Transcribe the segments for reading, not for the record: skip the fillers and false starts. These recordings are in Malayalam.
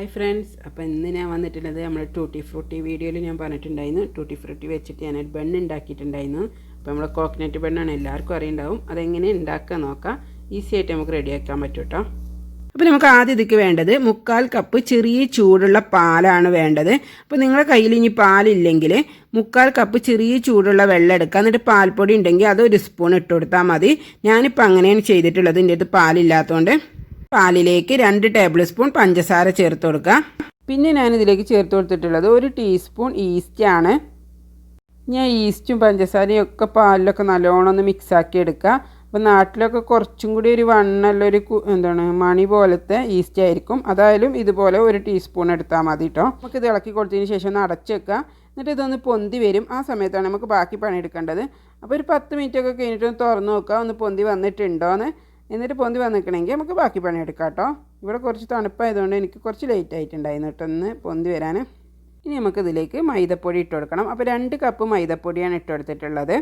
ഹായ് ഫ്രണ്ട്സ്, അപ്പോൾ ഇന്ന് ഞാൻ വന്നിട്ടുള്ളത് നമ്മുടെ ടൂട്ടി ഫ്രൂട്ടി വീഡിയോയിൽ ഞാൻ പറഞ്ഞിട്ടുണ്ടായിരുന്നു. ടൂട്ടി ഫ്രൂട്ടി വെച്ചിട്ട് ഞാനൊരു ബണ്ണ് ഉണ്ടാക്കിയിട്ടുണ്ടായിരുന്നു. അപ്പോൾ നമ്മൾ കോക്കനട്ട് ബണ്ണാണ് എല്ലാവർക്കും അറിയുണ്ടാവും. അതെങ്ങനെ ഉണ്ടാക്കാൻ നോക്കാം. ഈസി ആയിട്ട് നമുക്ക് റെഡിയാക്കാൻ പറ്റും കേട്ടോ. അപ്പോൾ നമുക്ക് ആദ്യം ഇതിക്ക് വേണ്ടത് 3/4 കപ്പ് ചെറിയ ചൂടുള്ള പാലാണ് വേണ്ടത്. അപ്പോൾ നിങ്ങളുടെ കയ്യിൽ ഇനി പാലില്ലെങ്കിൽ 3/4 കപ്പ് ചെറിയ ചൂടുള്ള വെള്ളം എടുക്കുക. എന്നിട്ട് പാൽപ്പൊടി ഉണ്ടെങ്കിൽ അത് 1 സ്പൂൺ ഇട്ട് കൊടുത്താൽ മതി. ഞാനിപ്പോൾ അങ്ങനെയാണ് ചെയ്തിട്ടുള്ളത്. എൻ്റെ അടുത്ത് പാലില്ലാത്തതുകൊണ്ട് പാലിലേക്ക് 2 ടേബിൾ സ്പൂൺ പഞ്ചസാര ചേർത്ത് കൊടുക്കുക. പിന്നെ ഞാനിതിലേക്ക് ചേർത്ത് കൊടുത്തിട്ടുള്ളത് 1 ടീസ്പൂൺ ഈസ്റ്റാണ്. ഞാൻ ഈസ്റ്റും പഞ്ചസാരയും ഒക്കെ പാലിലൊക്കെ നല്ലോണം ഒന്ന് മിക്സാക്കി എടുക്കുക. അപ്പോൾ നാട്ടിലൊക്കെ കുറച്ചും കൂടി ഒരു വണ്ണല്ലൊരു മണി പോലത്തെ ഈസ്റ്റ് ആയിരിക്കും. അതായാലും ഇതുപോലെ 1 ടീസ്പൂൺ എടുത്താൽ മതി കേട്ടോ. നമുക്കിത് ഇളക്കി കൊടുത്തതിന് ശേഷം ഒന്ന് അടച്ച് വെക്കുക. എന്നിട്ട് ഇതൊന്ന് പൊന്തി വരും. ആ സമയത്താണ് നമുക്ക് ബാക്കി പണിയെടുക്കേണ്ടത്. അപ്പോൾ ഒരു 10 മിനിറ്റൊക്കെ കഴിഞ്ഞിട്ട് ഒന്ന് തുറന്ന് നോക്കുക, ഒന്ന് പൊന്തി വന്നിട്ടുണ്ടോയെന്ന്. എന്നിട്ട് പൊന്തി വന്നിക്കണമെങ്കിൽ നമുക്ക് ബാക്കി പണിയെടുക്കാം കേട്ടോ. ഇവിടെ കുറച്ച് തണുപ്പായതുകൊണ്ട് എനിക്ക് കുറച്ച് ലേറ്റ് ആയിട്ടുണ്ടായിരുന്നു കേട്ടോ ഒന്ന് പൊന്തി വരാൻ. ഇനി നമുക്കിതിലേക്ക് മൈദപ്പൊടി ഇട്ട് കൊടുക്കണം. അപ്പോൾ 2 കപ്പ് മൈദപ്പൊടിയാണ് ഇട്ട് കൊടുത്തിട്ടുള്ളത്.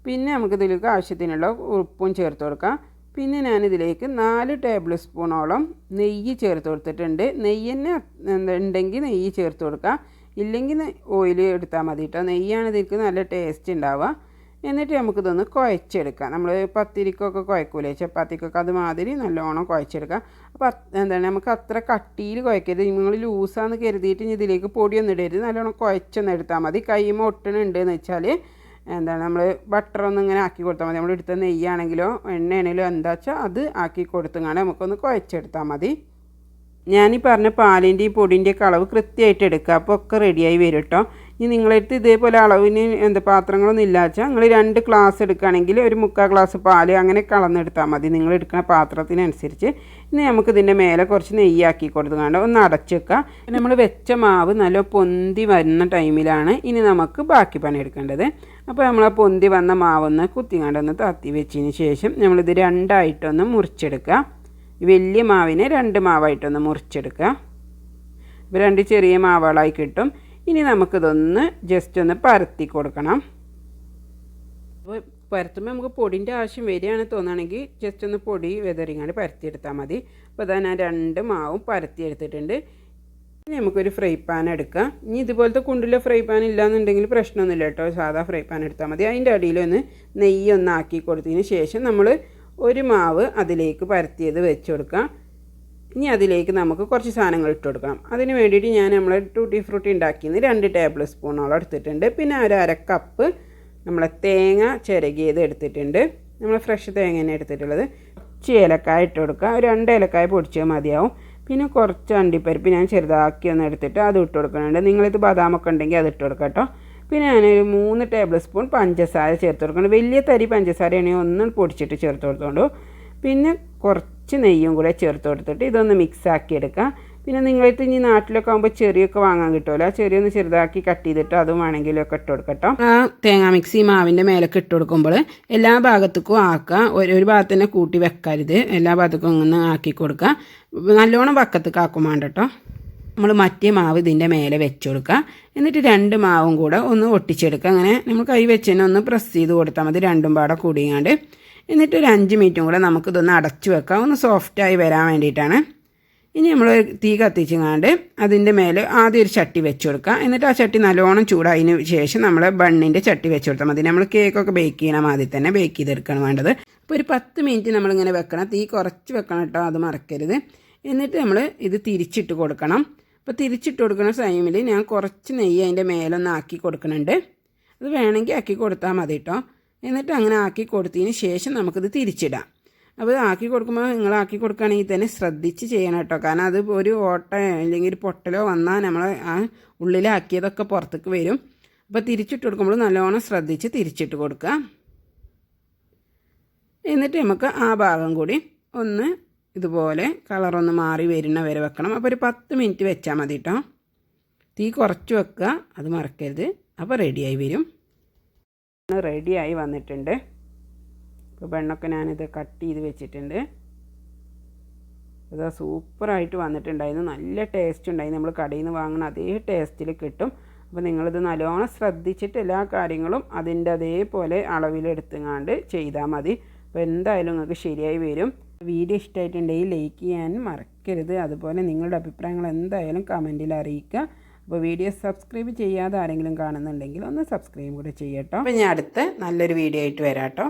പിന്നെ നമുക്കിതിലേക്ക് ആവശ്യത്തിനുള്ള ഉപ്പും ചേർത്ത് കൊടുക്കാം. പിന്നെ ഞാനിതിലേക്ക് 4 ടേബിൾ സ്പൂണോളം നെയ്യ് ചേർത്ത് കൊടുത്തിട്ടുണ്ട്. നെയ്യ് തന്നെ ഉണ്ടെങ്കിൽ നെയ്യ് ചേർത്ത് കൊടുക്കുക, ഇല്ലെങ്കിൽ ഓയിൽ എടുത്താൽ മതി കേട്ടോ. നെയ്യാണ് ഇതിലേക്ക് നല്ല ടേസ്റ്റ് ഉണ്ടാവുക. എന്നിട്ട് നമുക്കിതൊന്ന് കുഴച്ചെടുക്കാം. നമ്മൾ പത്തിരിക്കൊക്കെ കുഴക്കൂലേ, ചപ്പാത്തിക്കൊക്കെ അതുമാതിരി നല്ലോണം കുഴച്ചെടുക്കാം. അപ്പോൾ നമുക്ക് അത്ര കട്ടിയിൽ കുഴക്കരുത്. നിങ്ങൾ ലൂസാന്ന് കരുതിയിട്ട് ഇനി ഇതിലേക്ക് പൊടിയൊന്നും ഇടരുത്. നല്ലോണം കുഴച്ചൊന്നും എടുത്താൽ മതി. കൈമ ഒട്ടണുണ്ടെന്ന് വെച്ചാൽ നമ്മൾ ബട്ടറൊന്നും ഇങ്ങനെ ആക്കി കൊടുത്താൽ മതി. നമ്മൾ എടുത്ത നെയ്യാണെങ്കിലോ എണ്ണയാണെങ്കിലോ എന്താ വെച്ചാൽ അത് ആക്കി കൊടുത്തങ്ങാണ്ട് നമുക്കൊന്ന് കുഴച്ചെടുത്താൽ മതി. ഞാനീ പറഞ്ഞ പാലിൻ്റെയും പൊടിൻ്റെയൊക്കെ അളവ് കൃത്യമായിട്ട് എടുക്കുക. അപ്പോൾ ഒക്കെ റെഡിയായി വരും കേട്ടോ. ഇനി നിങ്ങളടുത്ത് ഇതേപോലെ അളവിന് പാത്രങ്ങളൊന്നും ഇല്ലാച്ചാൽ നിങ്ങൾ 2 ഗ്ലാസ് എടുക്കുകയാണെങ്കിൽ ഒരു 3/4 ഗ്ലാസ് പാൽ അങ്ങനെ കളന്നെടുത്താൽ മതി, നിങ്ങൾ എടുക്കുന്ന പാത്രത്തിനനുസരിച്ച്. ഇനി നമുക്കിതിൻ്റെ മേലെ കുറച്ച് നെയ്യാക്കി കൊടുത്തുകൊണ്ട് ഒന്ന് അടച്ച് വെക്കുക. നമ്മൾ വെച്ച മാവ് നല്ല പൊന്തി വരുന്ന ടൈമിലാണ് ഇനി നമുക്ക് ബാക്കി പണിയെടുക്കേണ്ടത്. അപ്പോൾ നമ്മൾ ആ പൊന്തി വന്ന മാവൊന്ന് കുത്തിങ്ങാണ്ടൊന്ന് തത്തി വെച്ചതിന് ശേഷം നമ്മളിത് 2ആയിട്ടൊന്ന് മുറിച്ചെടുക്കുക. വലിയ മാവിനെ 2 മാവായിട്ടൊന്ന് മുറിച്ചെടുക്കുക. ഇപ്പോൾ 2 ചെറിയ മാവുകളായി കിട്ടും. ഇനി നമുക്കിതൊന്ന് ജസ്റ്റ് ഒന്ന് പരത്തി കൊടുക്കണം. അപ്പോൾ പരത്തുമ്പോൾ നമുക്ക് പൊടിൻ്റെ ആവശ്യം വരികയാണ് തോന്നുകയാണെങ്കിൽ ജസ്റ്റ് ഒന്ന് പൊടി വെതറിങ്ങാണ്ട് പരത്തിയെടുത്താൽ മതി. അപ്പോൾ അതാ ഞാൻ 2 മാവും പരത്തിയെടുത്തിട്ടുണ്ട്. ഇനി നമുക്കൊരു ഫ്രൈ പാൻ എടുക്കാം. ഇനി ഇതുപോലത്തെ കുണ്ടിലെ ഫ്രൈ പാൻ ഇല്ലയെന്നുണ്ടെങ്കിൽ പ്രശ്നമൊന്നുമില്ല കേട്ടോ, സാധാ ഫ്രൈ പാൻ എടുത്താൽ മതി. അതിൻ്റെ അടിയിലൊന്ന് നെയ്യൊന്ന് ആക്കി കൊടുത്തതിന് ശേഷം നമ്മൾ ഒരു മാവ് അതിലേക്ക് പരത്തിയത് വെച്ച് കൊടുക്കാം. ഇനി അതിലേക്ക് നമുക്ക് കുറച്ച് സാധനങ്ങൾ ഇട്ട് കൊടുക്കണം. അതിന് വേണ്ടിയിട്ട് ഞാൻ നമ്മൾ ടൂട്ടി ഫ്രൂട്ടി ഉണ്ടാക്കിയത് 2 ടേബിൾ സ്പൂണോളം എടുത്തിട്ടുണ്ട്. പിന്നെ ഒരു 1/2 കപ്പ് നമ്മളെ തേങ്ങ ചിരകിയത് എടുത്തിട്ടുണ്ട്. നമ്മൾ ഫ്രഷ് തേങ്ങ തന്നെ എടുത്തിട്ടുള്ളത്. കുറച്ച് ഏലക്കായ ഇട്ട് കൊടുക്കുക. ഒരു 2 ഏലക്കായ പൊടിച്ചാൽ മതിയാവും. പിന്നെ കുറച്ച് അണ്ടിപ്പരിപ്പ് ഞാൻ ചെറുതാക്കി ഒന്ന് എടുത്തിട്ട് അത് ഇട്ട് കൊടുക്കുന്നുണ്ട്. നിങ്ങളിത് ബദാമൊക്കെ ഉണ്ടെങ്കിൽ അത് ഇട്ട് കൊടുക്കാം കേട്ടോ. പിന്നെ ഞാനൊരു 3 ടേബിൾ സ്പൂൺ പഞ്ചസാര ചേർത്ത് കൊടുക്കണം. വലിയ തരി പഞ്ചസാരയാണെങ്കിൽ ഒന്ന് പൊടിച്ചിട്ട് ചേർത്ത് കൊടുത്തോളൂ. പിന്നെ കുറച്ച് നെയ്യും കൂടെ ചേർത്ത് കൊടുത്തിട്ട് ഇതൊന്ന് മിക്സാക്കി എടുക്കുക. പിന്നെ നിങ്ങളിത് ഇനി നാട്ടിലൊക്കെ ആകുമ്പോൾ ചെറിയൊക്കെ വാങ്ങാൻ കിട്ടുമല്ലോ, ആ ചെറിയൊന്ന് ചെറുതാക്കി കട്ട് ചെയ്തിട്ട് അതും വേണമെങ്കിലൊക്കെ ഇട്ട് കൊടുക്കട്ടോ. ആ തേങ്ങാ മിക്സി മാവിൻ്റെ മേലൊക്കെ ഇട്ട് കൊടുക്കുമ്പോൾ എല്ലാ ഭാഗത്തേക്കും ആക്കുക. ഒരു ഭാഗത്ത് തന്നെ കൂട്ടി വെക്കരുത്, എല്ലാ ഭാഗത്തേക്കും ഒന്ന് ആക്കി കൊടുക്കുക. നല്ലോണം വക്കത്തേക്ക് ആക്കും വേണ്ട കേട്ടോ. നമ്മൾ മറ്റേ മാവ് ഇതിൻ്റെ മേലെ വെച്ച് കൊടുക്കുക. എന്നിട്ട് 2 മാവും കൂടെ ഒന്ന് ഒട്ടിച്ചെടുക്കുക. അങ്ങനെ നമ്മൾ കൈ വെച്ചതിനെ ഒന്ന് പ്രസ് ചെയ്ത് കൊടുത്താൽ മതി, 2ഉം പാടെ കൂടിയാണ്ട്. എന്നിട്ട് ഒരു 5 മിനിറ്റും കൂടെ നമുക്കിതൊന്ന് അടച്ചു വെക്കാം, ഒന്ന് സോഫ്റ്റായി വരാൻ വേണ്ടിയിട്ടാണ്. ഇനി നമ്മൾ തീ കത്തിച്ചങ്ങാണ്ട് അതിൻ്റെ മേലെ ആദ്യം ഒരു ചട്ടി വെച്ച് കൊടുക്കുക. എന്നിട്ട് ആ ചട്ടി നല്ലോണം ചൂടായതിന് ശേഷം നമ്മൾ ബണ്ണിൻ്റെ ചട്ടി വെച്ച് കൊടുത്താൽ മതി. നമ്മൾ കേക്കൊക്കെ ബേക്ക് ചെയ്യണം, ആദ്യം തന്നെ ബേക്ക് ചെയ്തെടുക്കണം വേണ്ടത്. അപ്പോൾ ഒരു 10 മിനിറ്റ് നമ്മളിങ്ങനെ വെക്കണം. തീ കുറച്ച് വെക്കണം കേട്ടോ, അത് മറക്കരുത്. എന്നിട്ട് നമ്മൾ ഇത് തിരിച്ചിട്ട് കൊടുക്കണം. അപ്പോൾ തിരിച്ചിട്ട് കൊടുക്കുന്ന ടൈമിൽ ഞാൻ കുറച്ച് നെയ്യ് അതിൻ്റെ മേലൊന്ന് ആക്കി കൊടുക്കുന്നുണ്ട്. അത് വേണമെങ്കിൽ ആക്കി കൊടുത്താൽ മതി കേട്ടോ. എന്നിട്ട് അങ്ങനെ ആക്കി കൊടുത്തതിന് ശേഷം നമുക്കിത് തിരിച്ചിടാം. അപ്പോൾ ആക്കി കൊടുക്കുമ്പോൾ നിങ്ങൾ ആക്കി കൊടുക്കുകയാണെങ്കിൽ തന്നെ ശ്രദ്ധിച്ച് ചെയ്യണം കേട്ടോ. കാരണം അത് ഒരു ഓട്ട അല്ലെങ്കിൽ ഒരു പൊട്ടലോ വന്നാൽ നമ്മൾ ആ ഉള്ളിലാക്കിയതൊക്കെ പുറത്തേക്ക് വരും. അപ്പോൾ തിരിച്ചിട്ട് കൊടുക്കുമ്പോൾ നല്ലോണം ശ്രദ്ധിച്ച് തിരിച്ചിട്ട് കൊടുക്കുക. എന്നിട്ട് നമുക്ക് ആ ഭാഗം കൂടി ഒന്ന് ഇതുപോലെ കളറൊന്ന് മാറി വരുന്ന വരെ വെക്കണം. അപ്പോൾ ഒരു 10 മിനിറ്റ് വെച്ചാൽ മതി കേട്ടോ. തീ കുറച്ച് വെക്കുക, അത് മറക്കരുത്. അപ്പോൾ റെഡിയായി വരും. റെഡിയായി വന്നിട്ടുണ്ട്. ഇപ്പോൾ ബണ്ണൊക്കെ ഞാനിത് കട്ട് ചെയ്ത് വെച്ചിട്ടുണ്ട്. ഇത് സൂപ്പറായിട്ട് വന്നിട്ടുണ്ടായിരുന്നു. നല്ല ടേസ്റ്റ് ഉണ്ടായിരുന്നു. നമ്മൾ കടയിൽ നിന്ന് വാങ്ങുന്ന അതേ ടേസ്റ്റിൽ കിട്ടും. അപ്പോൾ നിങ്ങളിത് നല്ലോണം ശ്രദ്ധിച്ചിട്ട് എല്ലാ കാര്യങ്ങളും അതിൻ്റെ അതേപോലെ അളവിലെടുത്തുങ്ങാണ്ട് ചെയ്താൽ മതി. അപ്പോൾ എന്തായാലും നിങ്ങൾക്ക് ശരിയായി വരും. വീഡിയോ ഇഷ്ടമായിട്ടുണ്ടെങ്കിൽ ലൈക്ക് ചെയ്യാൻ മറക്കരുത്. അതുപോലെ നിങ്ങളുടെ അഭിപ്രായങ്ങൾ എന്തായാലും കമൻറ്റിൽ അറിയിക്കുക. അപ്പോൾ വീഡിയോ സബ്സ്ക്രൈബ് ചെയ്യാതെ ആരെങ്കിലും കാണുന്നുണ്ടെങ്കിൽ ഒന്ന് സബ്സ്ക്രൈബ് കൂടെ ചെയ്യട്ടോ. അപ്പോൾ ഞാൻ അടുത്ത നല്ലൊരു വീഡിയോ ആയിട്ട് വരാം കേട്ടോ.